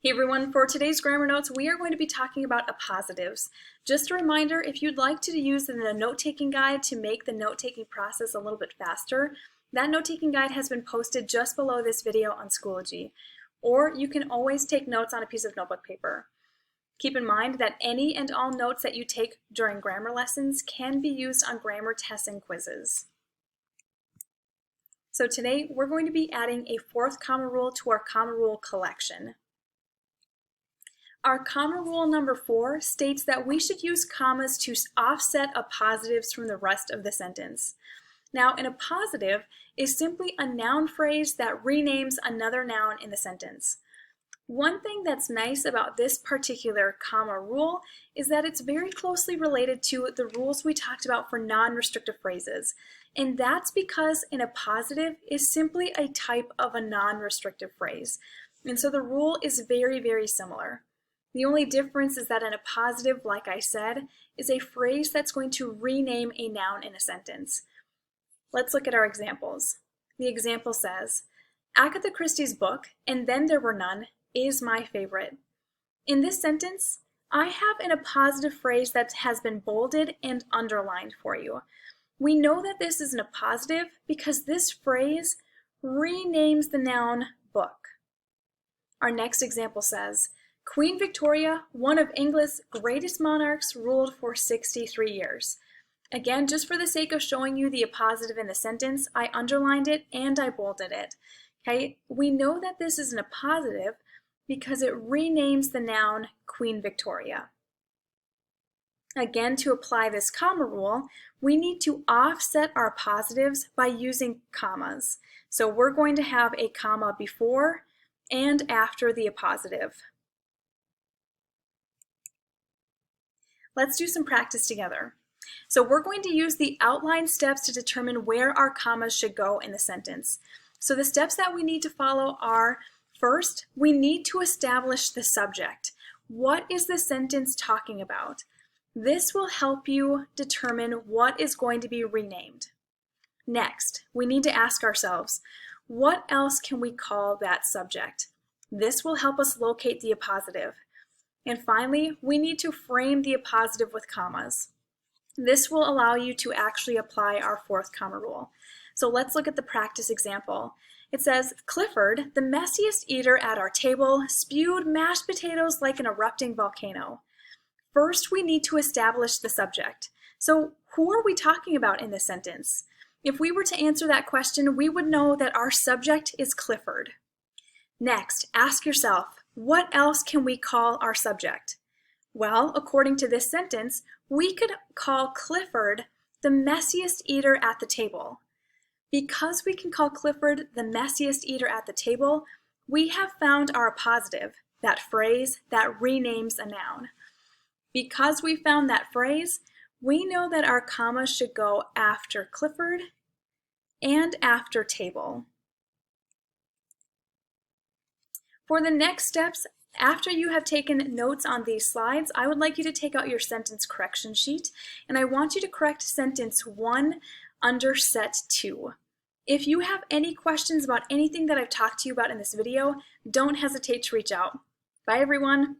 Hey everyone, for today's grammar notes, we are going to be talking about appositives. Just a reminder, if you'd like to use the note-taking guide to make the note-taking process a little bit faster, that note-taking guide has been posted just below this video on Schoology. Or you can always take notes on a piece of notebook paper. Keep in mind that any and all notes that you take during grammar lessons can be used on grammar tests and quizzes. So today, we're going to be adding a fourth comma rule to our comma rule collection. Our comma rule number 4 states that we should use commas to offset appositives from the rest of the sentence. Now, an appositive is simply a noun phrase that renames another noun in the sentence. One thing that's nice about this particular comma rule is that it's very closely related to the rules we talked about for non-restrictive phrases. And that's because an appositive is simply a type of a non-restrictive phrase. And so the rule is very, very similar. The only difference is that an appositive, like I said, is a phrase that's going to rename a noun in a sentence. Let's look at our examples. The example says, Agatha Christie's book, And Then There Were None, is my favorite. In this sentence, I have an appositive phrase that has been bolded and underlined for you. We know that this is an appositive because this phrase renames the noun book. Our next example says, Queen Victoria, one of England's greatest monarchs, ruled for 63 years. Again, just for the sake of showing you the appositive in the sentence, I underlined it and I bolded it. Okay, we know that this is an appositive because it renames the noun Queen Victoria. Again, to apply this comma rule, we need to offset our positives by using commas. So we're going to have a comma before and after the appositive. Let's do some practice together. So we're going to use the outline steps to determine where our commas should go in the sentence. So the steps that we need to follow are, first, we need to establish the subject. What is the sentence talking about? This will help you determine what is going to be renamed. Next, we need to ask ourselves, what else can we call that subject? This will help us locate the appositive. And finally, we need to frame the appositive with commas. This will allow you to actually apply our fourth comma rule. So let's look at the practice example. It says, Clifford, the messiest eater at our table, spewed mashed potatoes like an erupting volcano. First, we need to establish the subject. So who are we talking about in this sentence? If we were to answer that question, we would know that our subject is Clifford. Next, ask yourself, what else can we call our subject? Well, according to this sentence, we could call Clifford the messiest eater at the table. Because we can call Clifford the messiest eater at the table, we have found our appositive, that phrase that renames a noun. Because we found that phrase, we know that our comma should go after Clifford and after table. For the next steps, after you have taken notes on these slides, I would like you to take out your sentence correction sheet, and I want you to correct sentence 1 under set 2. If you have any questions about anything that I've talked to you about in this video, don't hesitate to reach out. Bye everyone.